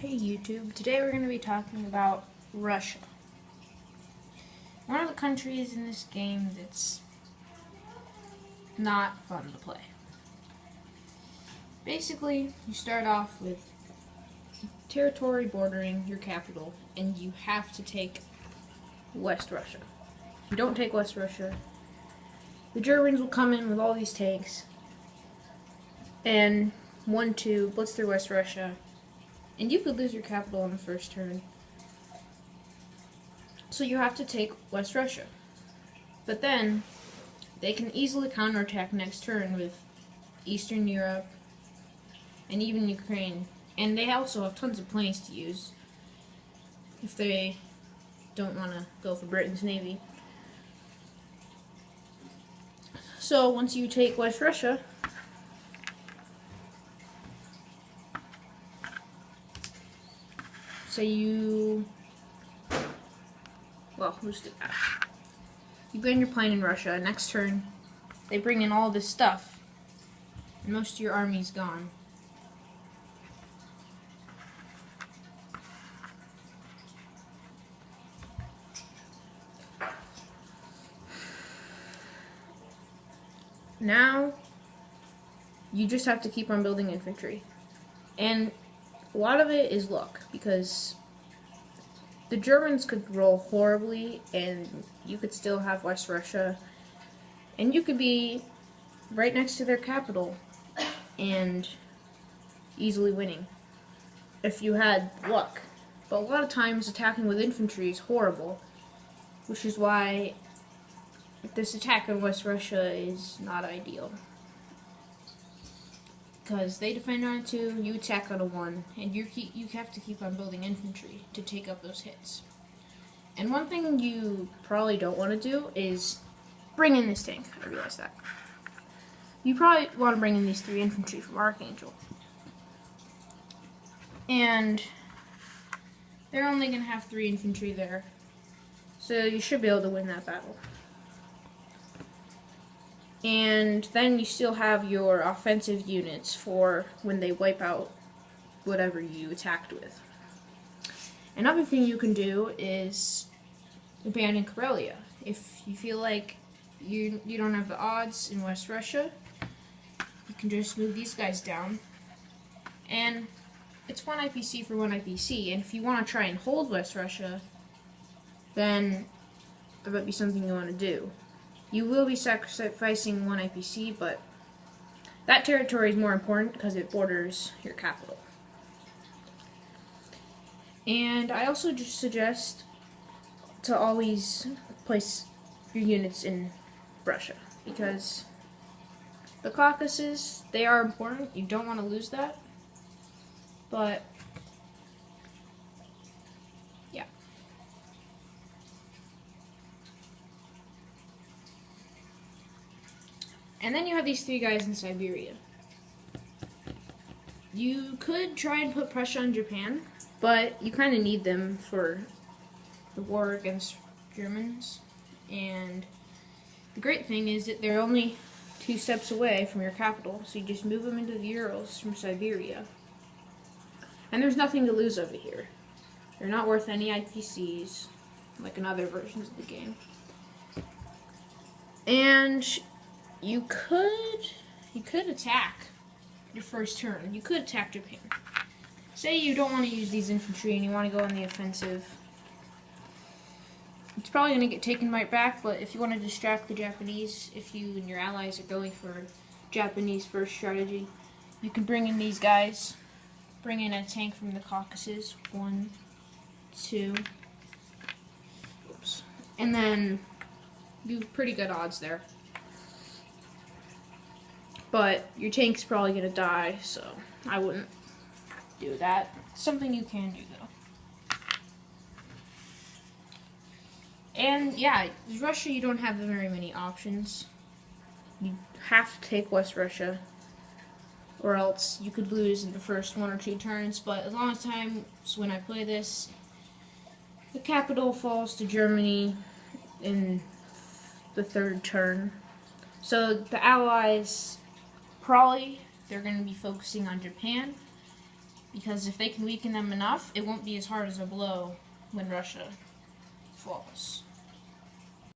Hey YouTube, today we're going to be talking about Russia. One of the countries in this game that's not fun to play. Basically, you start off with territory bordering your capital, and you have to take West Russia. If you don't take West Russia, the Germans will come in with all these tanks and 1-2 blitz through West Russia, and you could lose your capital on the first turn. So you have to take West Russia. But then, they can easily counterattack next turn with Eastern Europe and even Ukraine. And they also have tons of planes to use if they don't want to go for Britain's navy. So once you take West Russia, you bring your plane in Russia. Next turn, they bring in all this stuff, and most of your army's gone. Now, you just have to keep on building infantry. And a lot of it is luck, because the Germans could roll horribly and you could still have West Russia, and you could be right next to their capital and easily winning if you had luck. But a lot of times attacking with infantry is horrible, which is why this attack on West Russia is not ideal. Because they defend on a 2, you attack on a 1, and you have to keep on building infantry to take up those hits. And one thing you probably don't want to do is bring in this tank. I realize that. You probably want to bring in these 3 infantry from Archangel. And they're only going to have 3 infantry there. So you should be able to win that battle. And then you still have your offensive units for when they wipe out whatever you attacked with. Another thing you can do is abandon Karelia. If you feel like you don't have the odds in West Russia, you can just move these guys down. And it's 1 IPC for 1 IPC, and if you want to try and hold West Russia, then that might be something you want to do. You will be sacrificing 1 IPC, but that territory is more important because it borders your capital. And I also just suggest to always place your units in Russia, because the Caucasus, they are important. You don't want to lose that. But yeah. And then you have these 3 guys in Siberia. You could try and put pressure on Japan, but you kind of need them for the war against Germans. And the great thing is that they're only 2 steps away from your capital, so you just move them into the Urals from Siberia. And there's nothing to lose over here. They're not worth any IPCs, like in other versions of the game. And you could attack your first turn. You could attack Japan. Say you don't want to use these infantry and you want to go on the offensive. It's probably going to get taken right back, but if you want to distract the Japanese, if you and your allies are going for Japanese first strategy, you can bring in these guys. Bring in a tank from the Caucasus. 1, 2. Oops. And then you have pretty good odds there. But your tank's probably going to die, so I wouldn't do that. It's something you can do, though. And yeah, Russia, you don't have very many options. You have to take West Russia, or else you could lose in the first 1 or 2 turns. But as long as when I play this, the capital falls to Germany in the 3rd turn. So the Allies, they're going to be focusing on Japan, Because if they can weaken them enough, it won't be as hard as a blow when Russia falls.